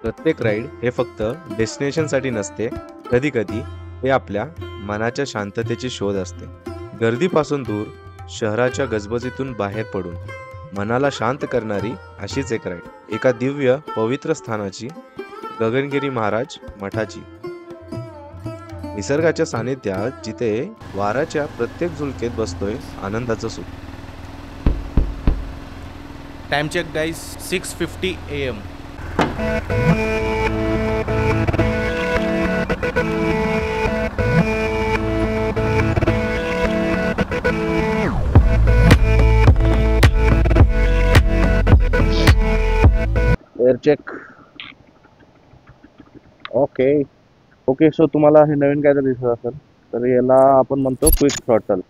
प्रत्येक राईड हे फक्त डेस्टिनेशनसाठी नसते, कधी कधी हे आपल्या मनाच्या शांततेची शोध असते. गर्दीपासून दूर, शहराच्या गजबजीतून बाहेर पडून मनाला शांत करणारी अशीच एक राईड, एका दिव्य पवित्र स्थानाची, गगनगिरी महाराज मठाची. निसर्गाच्या सानिध्यात जिथे वाराच्या प्रत्येक झुलकेत बसतोय आनंदाचं सुख. Time check guys, 6:50 AM. Air check. Okay so तुम्हाला हे नवीन काय तर दिसत असेल तर याला आपण म्हणतो क्विक थ्रॉटल.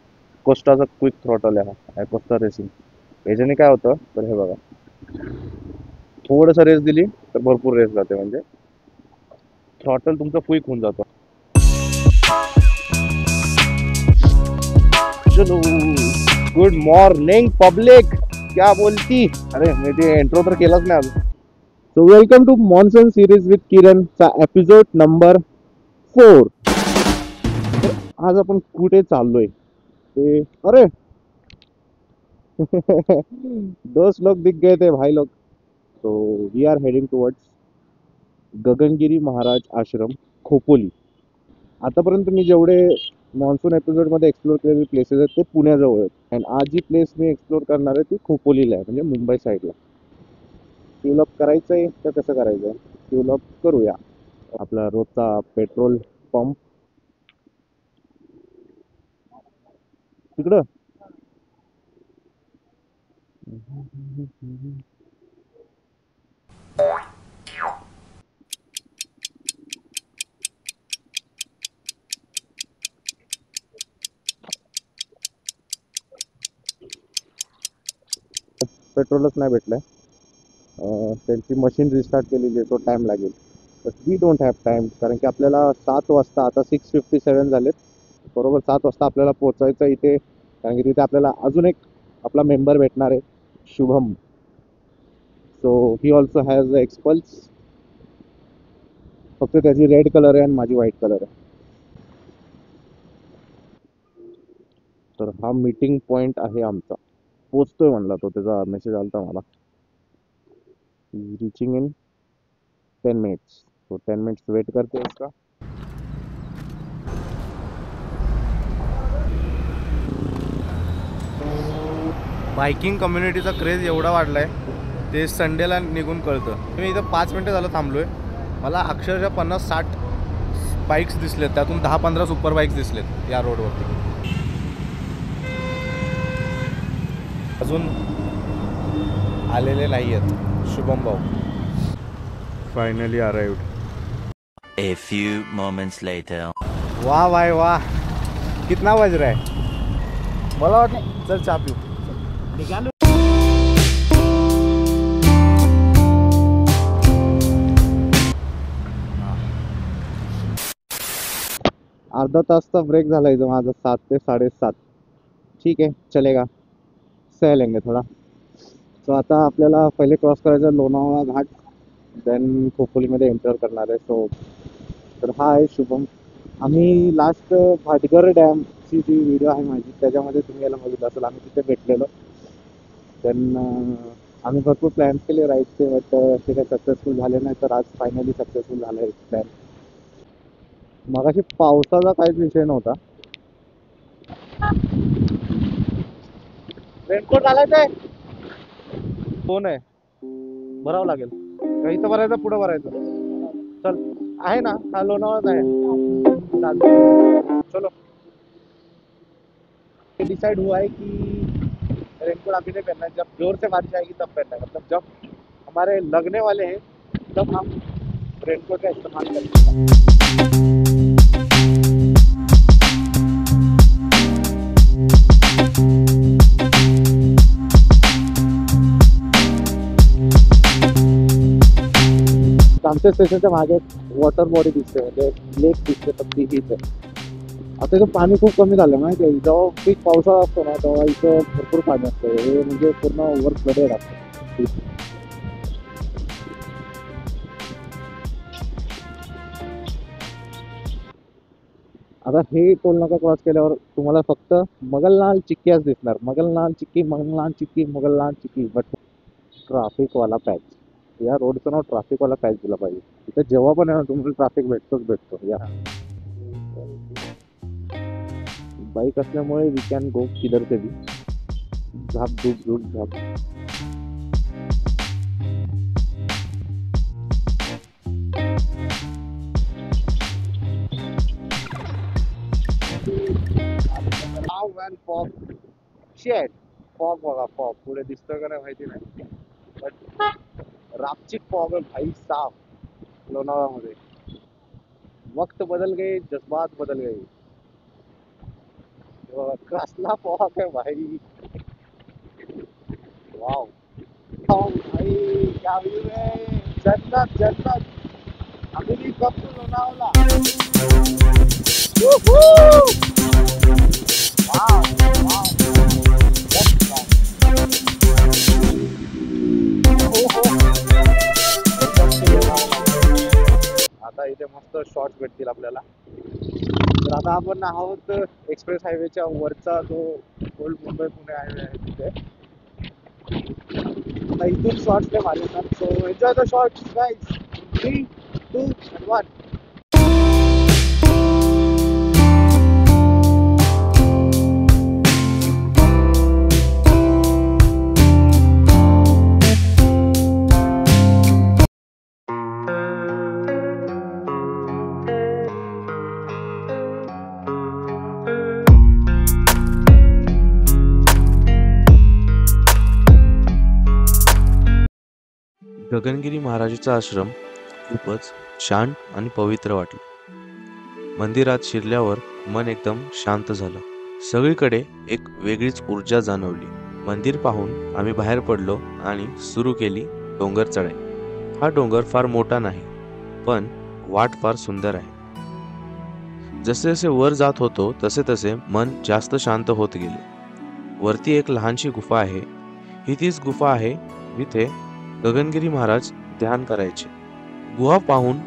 कोस्टाचा क्विक थ्रॉटल आहे कोस्टा रेसिंग. याच्याने काय होतं तर हे बघा, थोडंसं रेस दिली तर भरपूर रेस जाते, म्हणजे थ्रॉटल तुमचं क्विक होऊन जातो. चलो, गुड मॉर्निंग पब्लिक, क्या बोलती. अरे मी ते इंट्रो तर केलाच नाही अजून. So welcome to monsoon series with Kiran चा एपिसोड नंबर 4. आज आपण कुठे चाललोय ते, अरे दोस्त लोग दिख गए थे भाई लोग. So we are heading towards Gagangiri Maharaj Ashram, Khopoli. आतापर्यंत मी जेवढे मॉन्सून एपिसोडमध्ये एक्सप्लोर केलेले प्लेसेस आहेत ते पुण्याजवळ आहेत, आणि आज जी प्लेस मी एक्सप्लोर करणार आहे ती खोपोलीला आहे, म्हणजे मुंबई साईडला. फ्यूल अप करायचं आहे तर कसं करायचं आहे, फ्यूल अप करूया. आपला रोजचा पेट्रोल पंप तिकडं. पेट्रोलच नाही भेटलंय. त्यांची मशीन रिस्टार्ट केलेली आहे, तो टाइम लागेल. But we don't have time, कारण की आपल्याला 7 वाजता, आता 6:57 झालेत, बरोबर 7 वाजता आपल्याला पोहोचायचं इथे, कारण की तिथे आपल्याला अजून एक आपला मेंबर भेटणार आहे, Shubham. So he also has XPulse, फक्त त्याची रेड कलर आहे आणि माझी व्हाईट कलर आहे. तर हा मीटिंग पॉइंट आहे आमचा. पोचतोय म्हणला तो, त्याचा मेसेज आलता मला. Reaching in 10 minutes. तो 10 मिनिट्स वेट करते इसका. बायकिंग कम्युनिटीचा क्रेज एवढा वाढलाय ते संडेला निघून कळतं. मी इथं 5 मिनटं झालं थांबलोय. मला अक्षरशः 50-60 बाईक्स दिसलेत, त्यातून 10-15 सुपर बाईक्स दिसलेत या रोडवरती. अजून आलेले नाही आहेत शुभम भाऊ. Finally arrived. A few moments later. वाह भाई वाह, कितना बज रहा है. मला वाटलं चल चहा पिऊ. निघालो. अर्धा तासचा ब्रेक झाला इथं माझा, 7 ते 7:30. ठीक आहे, चलेगा, सह लेंगे थोडा. सो आता आपल्याला पहिले क्रॉस करायचं लोणावळा घाट, देन खोपोलीमध्ये एंटर करणार आहे. सो तर हा आहे शुभम. आम्ही लास्ट भाटघर डॅमची जी व्हिडिओ आहे माझी, त्याच्यामध्ये तुम्ही याला बघितलं असेल, आम्ही तिथे भेटलेलो. देन आम्ही भरपूर प्लॅन्स केले राईडचे, बट ते काही सक्सेसफुल झाले नाही. तर आज फायनली सक्सेसफुल झाला आहे प्लॅन. मगाशी पावसाचा काहीच विषय नव्हता. रेनकोट घालायचंय, कोण आहे, भरावं लागेल का इथं भरायचं, पुढं भरायचं. चल, आहे ना, हा लोणावळाच आहे. चलो, डिसाइड हुआ है कि रेनकोट अभी नहीं पहनना है, जब जोर से बारिश आएगी तब पहनना है. मतलब जब हमारे लगने वाले हैं तब हम रेनकोट का इस्तेमाल करेंगे. आमच्या स्टेशनच्या मागे वॉटर बॉडी दिसते, म्हणजे लेक दिसते, फक्त हीच आहे. आता इथं पाणी खूप कमी झालं माहिती आहे. जेव्हा पीक पावसाळा असतो ना तेव्हा इथं भरपूर पाणी असतं. हे म्हणजे पूर्ण ओव्हर फ्लडेड असतं. आता हे टोल नाका क्रॉस केल्यावर तुम्हाला फक्त मगलनाल चिक्कीच दिसणार. मगलनाल चिक्की, मगलनाल चिक्की, मगलनाल चिक्की. बट ट्राफिकवाला पॅच, या रोडचं नाव ट्राफिकवाला पॅच दिला पाहिजे. तिथे जेव्हा पण आहे तुम्हाला ट्रॅफिक भेटतो. या बाईक असल्यामुळे वी कॅन गो किधर से भी. झाप झूप झूप झाप. फॉग शेट, फॉग बघा, फॉग पुढे दिसतोय का नाही माहिती नाही, बट रापचिक फॉग आहे भाई साफ लोणावळ्यामध्ये. वक्त बदल गए, जज्बात बदल गए. कसला फॉग आहे भाई. वाव भाई, क्या व्यू है. जन्नत जन्नत. अभी भी कब टू लोनावला. आता इथे मस्त शॉर्ट्स भेटतील आपल्याला. तर आता आपण आहोत एक्सप्रेस हायवेच्या वरचा जो ओल्ड मुंबई पुणे हायवे आहे तिथे. आता इथून शॉर्ट्स भारी येतात. So enjoy the shorts guys. 3, 2 and 1. Gagangiri महाराजाचा आश्रम खूपच शांत आणि पवित्र वाटलं. मंदिरात शिरल्यावर मन एकदम शांत झालं. सगळीकडे एक वेगळीच ऊर्जा जाणवली. मंदिर पाहून आम्ही बाहेर पडलो आणि सुरू केली डोंगर चढाई. हा डोंगर फार मोठा नाही, पण वाट फार सुंदर आहे. जसे जसे वर जात होतो तसे तसे मन जास्त शांत होत गेले. वरती एक लहानशी गुफा आहे. ही तीच गुफा आहे जिथे गगनगिरी महाराज ध्यान करायचे. गुहा पाहून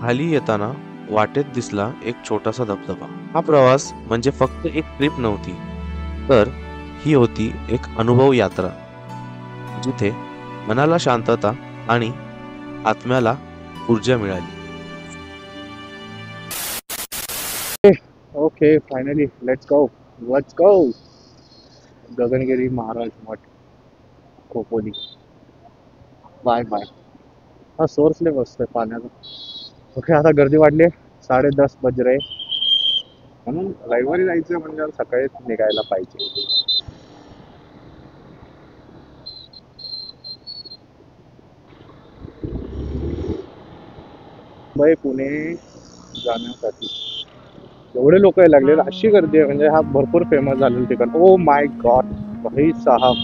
खाली येताना वाटेत दिसला एक छोटासा धबधबा. हा प्रवास म्हणजे फक्त एक ट्रिप नव्हती, तर ही होती एक अनुभव यात्रा, जिथे मनाला शांतता आणि आत्म्याला ऊर्जा मिळाली. Okay, finally let's go. Gagangiri Maharaj मठ, खोपोली. बाय. हा सोर्स लय मस्त आहे पाण्याचा. ओके, आता गर्दी वाढली. 10:30 बज रहे, म्हणून रविवारी जायचं म्हणजे सकाळीच निघायला पाहिजे. मुंबई पुणे जाण्यासाठी एवढे लोक यायला लागले. अशी गर्दी आहे म्हणजे हा भरपूर फेमस झालेलं ठिकाण. ओ माय गॉड भाई साहब,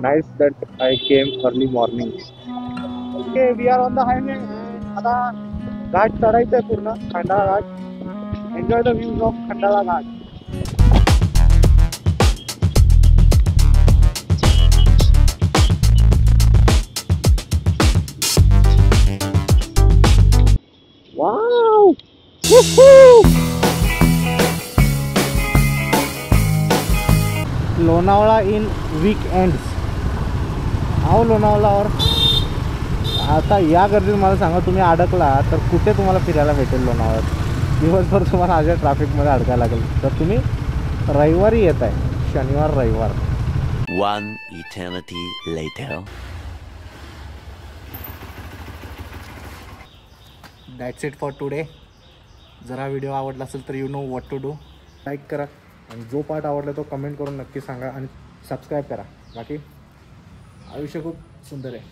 nice that I came early morning. Okay, we are on the highway. आता घाट चढायचा आहे पूर्ण Khandala Ghat. Enjoy the views of Khandala Ghat. Wow, Lonavala in weekends. आओ लोणावळावर. आता या गर्दीत मला सांगा, तुम्ही अडकला तर कुठे तुम्हाला फिरायला भेटेल लोणावळ्यात. दिवसभर तुम्हाला अशा ट्रॅफिकमध्ये अडकायला लागेल. तर तुम्ही रविवारी येत आहे, शनिवार रविवार. One eternity later. That's it for today. जर हा व्हिडिओ आवडला असेल तर you know what to do. Like करा आणि जो पार्ट आवडला तो कमेंट करून नक्की सांगा आणि सबस्क्राईब करा. बाकी आयुष्य खूप सुंदर आहे.